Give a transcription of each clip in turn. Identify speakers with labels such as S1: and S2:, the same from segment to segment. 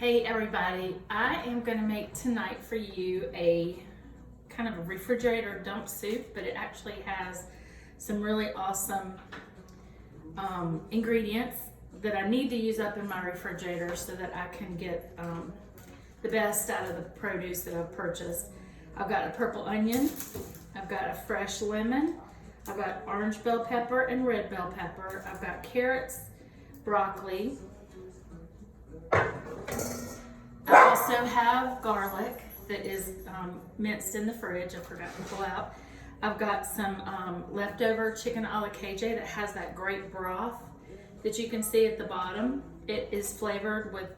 S1: Hey everybody, I am going to make tonight for you a kind of a refrigerator dump soup, but it actually has some really awesome ingredients that I need to use up in my refrigerator so that I can get the best out of the produce that I've purchased. I've got a purple onion, I've got a fresh lemon, I've got orange bell pepper and red bell pepper, I've got carrots, broccoli. I also have garlic that is minced in the fridge. I forgot to pull out. I've got some leftover chicken a la KJ that has that great broth that you can see at the bottom. It is flavored with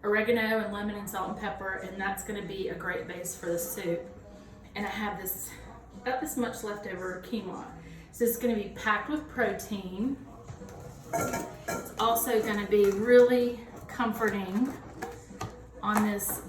S1: oregano and lemon and salt and pepper, and that's going to be a great base for the soup. And I have this about this much leftover quinoa. So it's going to be packed with protein. It's also going to be really comforting on this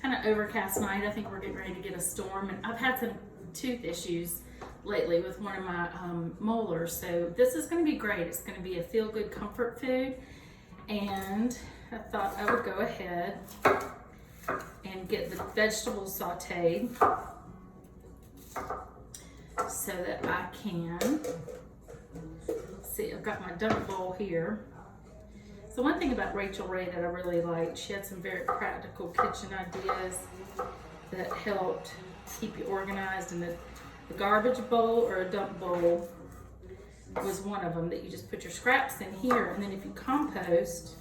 S1: kind of overcast night. I think we're getting ready to get a storm, and I've had some tooth issues lately with one of my molars, so this is going to be great. It's going to be a feel-good comfort food, and I thought I would go ahead and get the vegetables sauteed so that I can see. I've got my dump bowl here. So one thing about Rachel Ray that I really liked, she had some very practical kitchen ideas that helped keep you organized, and the garbage bowl or a dump bowl was one of them, that you just put your scraps in here, and then if you compost,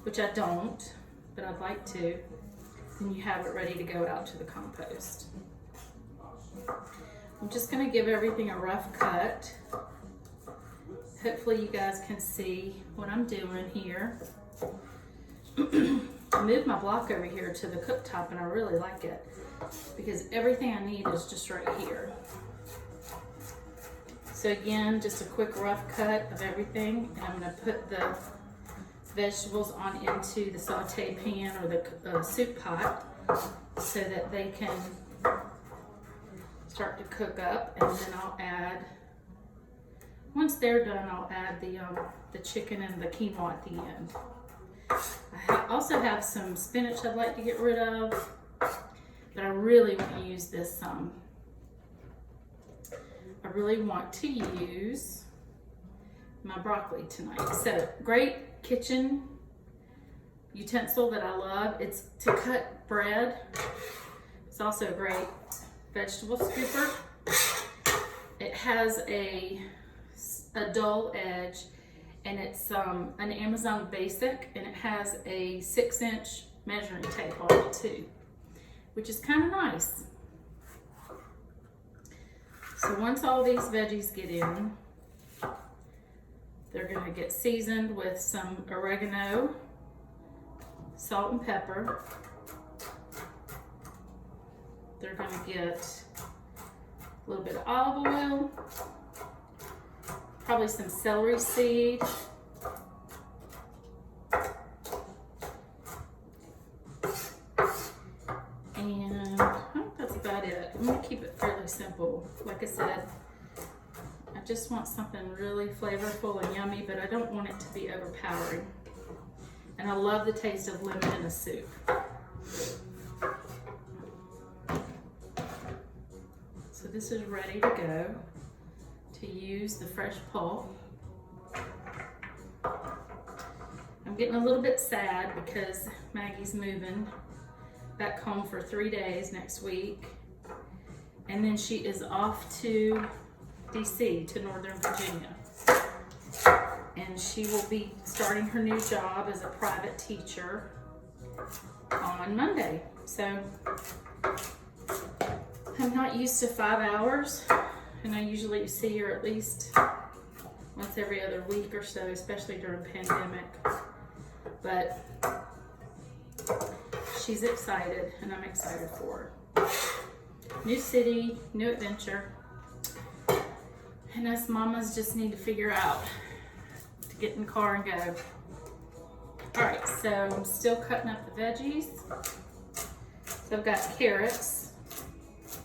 S1: which I don't, but I'd like to, then you have it ready to go out to the compost. I'm just going to give everything a rough cut. Hopefully you guys can see what I'm doing here. I moved my block over here to the cooktop, and I really like it because everything I need is just right here. So again, just a quick rough cut of everything, and I'm going to put the vegetables on into the saute pan or the soup pot so that they can start to cook up, and then I'll add, once they're done, I'll add the chicken and the quinoa at the end. I also have some spinach I'd like to get rid of, but I really want to use this I really want to use my broccoli tonight. So, great kitchen utensil that I love. It's to cut bread. It's also a great vegetable scooper. It has a dull edge, and it's an Amazon Basic, and it has a 6-inch measuring tape on it too, which is kind of nice. So once all these veggies get in, they're going to get seasoned with some oregano, salt and pepper. They're going to get a little bit of olive oil, probably some celery seed, and that's about it. I'm going to keep it fairly simple. Like I said, I just want something really flavorful and yummy, but I don't want it to be overpowering. And I love the taste of lemon in a soup. So this is ready to go to use the fresh pulp. I'm getting a little bit sad because Maggie's moving back home for 3 days next week, and then she is off to DC, to Northern Virginia, and she will be starting her new job as a private teacher on Monday. So I'm not used to 5 hours, and I usually see her at least once every other week or so, especially during pandemic. But she's excited, and I'm excited for her. New city, new adventure. And us mamas just need to figure out to get in the car and go. All right, so I'm still cutting up the veggies. So I've got carrots,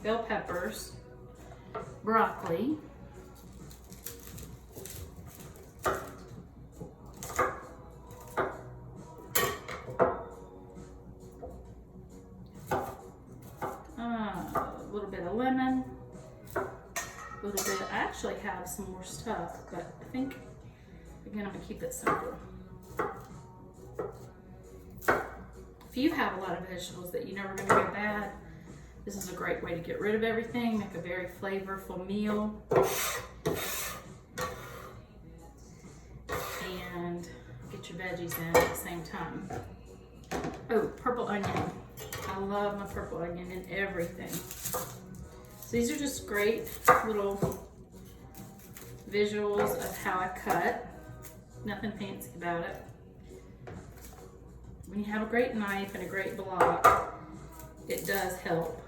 S1: bell peppers, broccoli, actually have some more stuff, but I think, again, I'm gonna keep it simple. If you have a lot of vegetables that you know are gonna go bad, this is a great way to get rid of everything, make a very flavorful meal. And get your veggies in at the same time. Oh, purple onion. I love my purple onion in everything. So these are just great little visuals of how I cut. Nothing fancy about it. When you have a great knife and a great block, it does help.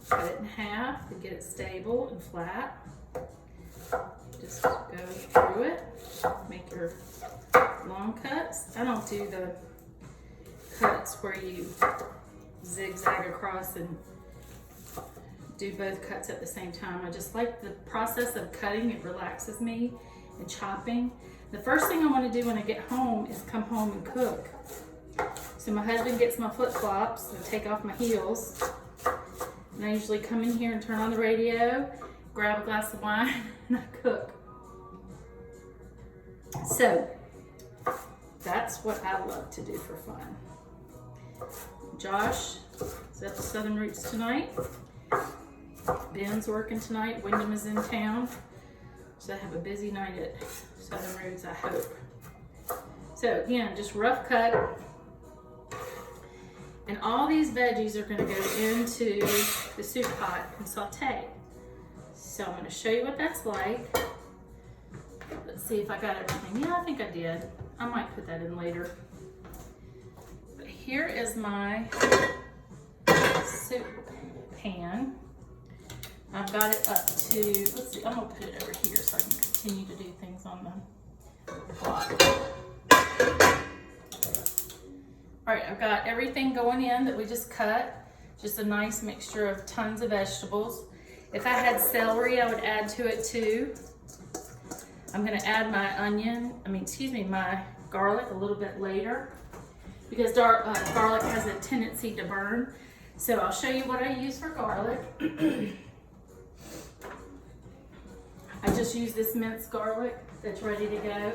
S1: Cut it in half to get it stable and flat. Just go through it, make your long cuts. I don't do the cuts where you zigzag across and do both cuts at the same time. I just like the process of cutting. It relaxes me, and chopping. The first thing I want to do when I get home is come home and cook. So my husband gets my flip-flops, I take off my heels, and I usually come in here and turn on the radio, grab a glass of wine, and I cook. So that's what I love to do for fun. Josh is at the Southern Roots tonight. Ben's working tonight. Wyndham is in town. So I have a busy night at Southern Roots, I hope. So again, just rough cut. And all these veggies are going to go into the soup pot and saute. So I'm going to show you what that's like. Let's see if I got everything. Yeah, I think I did. I might put that in later. But here is my soup pan. I've got it up to, let's see, I'm going to put it over here so I can continue to do things on the block. All right, I've got everything going in that we just cut. Just a nice mixture of tons of vegetables. If I had celery, I would add to it too. I'm gonna add my my garlic a little bit later because garlic has a tendency to burn. So I'll show you what I use for garlic. I just use this minced garlic that's ready to go.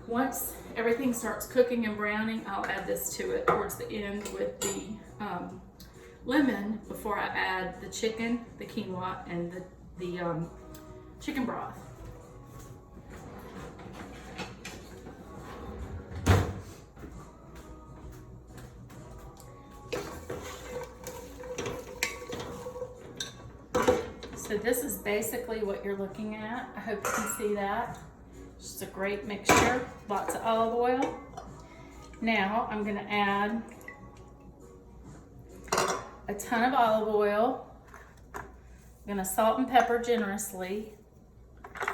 S1: Once everything starts cooking and browning, I'll add this to it towards the end with the lemon before I add the chicken, the quinoa, and the chicken broth. So this is basically what you're looking at. I hope you can see that. Just a great mixture, lots of olive oil. Now I'm gonna add a ton of olive oil. I'm gonna salt and pepper generously. I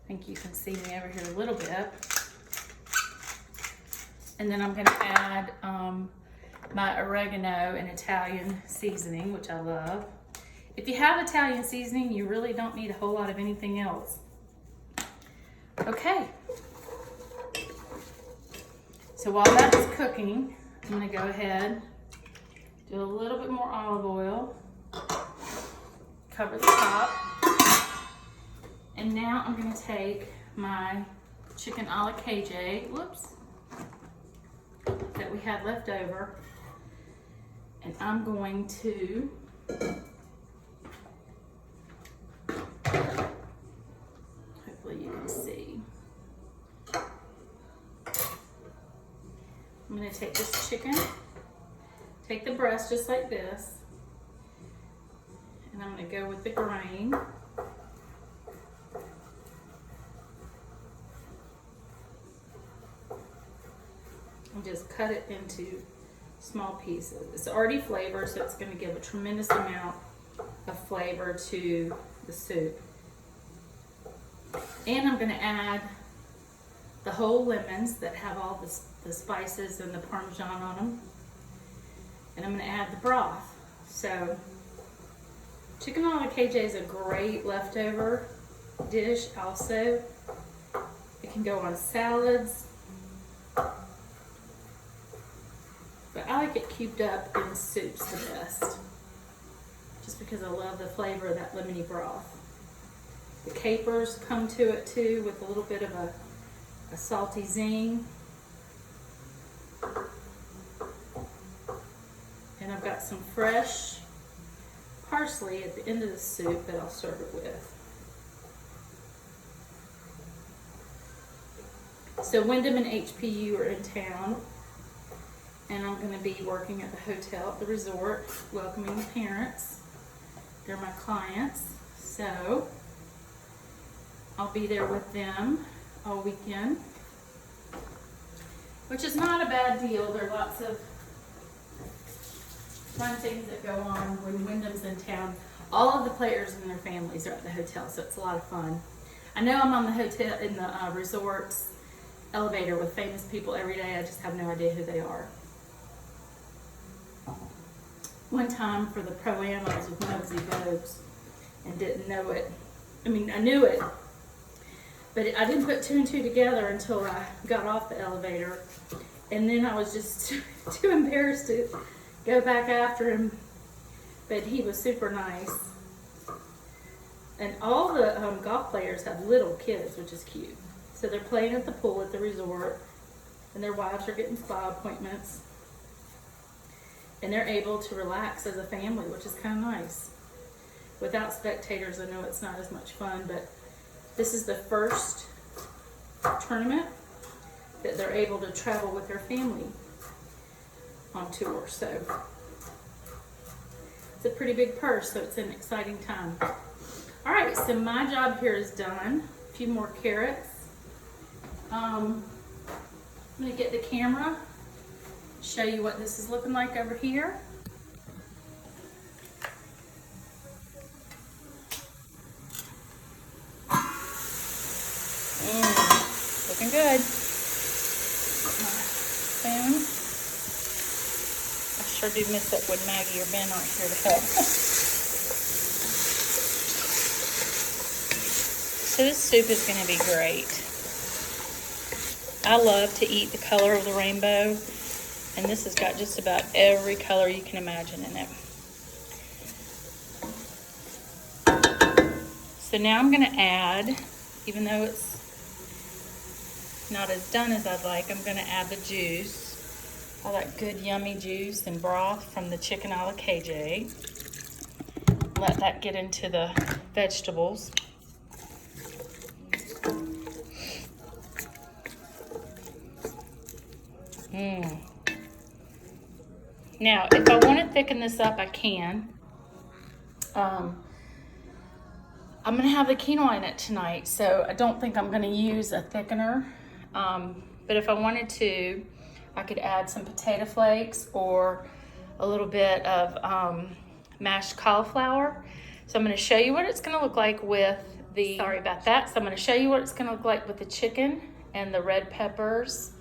S1: think you can see me over here a little bit. And then I'm gonna add my oregano and Italian seasoning, which I love. If you have Italian seasoning, you really don't need a whole lot of anything else. Okay, so while that is cooking, I'm gonna go ahead, do a little bit more olive oil, cover the top, and now I'm gonna take my chicken a la KJ, that we had left over, and I'm going to you can see. I'm going to take this chicken, take the breast just like this, and I'm going to go with the grain. And just cut it into small pieces. It's already flavored, so it's going to give a tremendous amount of flavor to the soup. And I'm going to add the whole lemons that have all the spices and the Parmesan on them. And I'm going to add the broth. So chicken a la KJ is a great leftover dish also. It can go on salads. But I like it cubed up in soups the best, just because I love the flavor of that lemony broth. The capers come to it too with a little bit of a salty zing. And I've got some fresh parsley at the end of the soup that I'll serve it with. So Wyndham and HPU are in town, and I'm going to be working at the hotel at the resort, welcoming the parents. They're my clients, so I'll be there with them all weekend, which is not a bad deal. There are lots of fun things that go on when Wyndham's in town. All of the players and their families are at the hotel, so it's a lot of fun. I know I'm on the hotel in the resort's elevator with famous people every day. I just have no idea who they are. One time for the Pro-Am, I was with Nosy Bobes and didn't know it. I mean, I knew it, but I didn't put two and two together until I got off the elevator. And then I was just too embarrassed to go back after him, but he was super nice. And all the golf players have little kids, which is cute. So they're playing at the pool at the resort, and their wives are getting spa appointments. And they're able to relax as a family, which is kind of nice. Without spectators, I know it's not as much fun, but this is the first tournament that they're able to travel with their family on tour. So it's a pretty big purse, so it's an exciting time. All right, so my job here is done. A few more carrots. I'm gonna get the camera, show you what this is looking like over here. Looking good. Spoon. I sure do miss it when Maggie or Ben aren't here to help. So this soup is going to be great. I love to eat the color of the rainbow, and this has got just about every color you can imagine in it. So now I'm going to add, even though it's not as done as I'd like, I'm going to add the juice. All that good yummy juice and broth from the chicken a la KJ. Let that get into the vegetables. Now, if I want to thicken this up, I can. I'm going to have the quinoa in it tonight, so I don't think I'm going to use a thickener. But if I wanted to, I could add some potato flakes or a little bit of mashed cauliflower. So I'm going to show you what it's going to look like with the, sorry about that. So I'm going to show you what it's going to look like with the chicken and the red peppers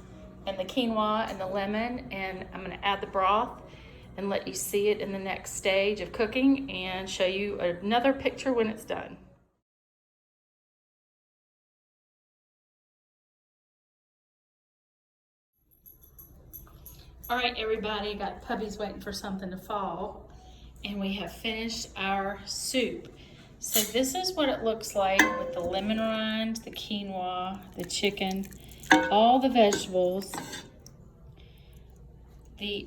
S1: and the quinoa and the lemon, and I'm going to add the broth and let you see it in the next stage of cooking and show you another picture when it's done. All right, everybody, got puppies waiting for something to fall, and we have finished our soup. So this is what it looks like with the lemon rind, the quinoa, the chicken, all the vegetables, the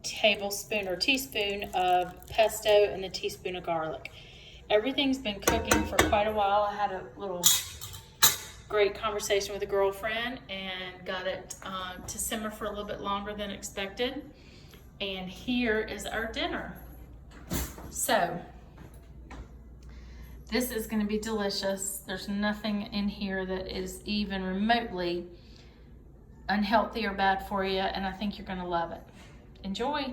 S1: tablespoon or teaspoon of pesto, and the teaspoon of garlic. Everything's been cooking for quite a while. I had a little great conversation with a girlfriend and got it to simmer for a little bit longer than expected. And here is our dinner. So this is going to be delicious. There's nothing in here that is even remotely unhealthy or bad for you, and I think you're going to love it. Enjoy.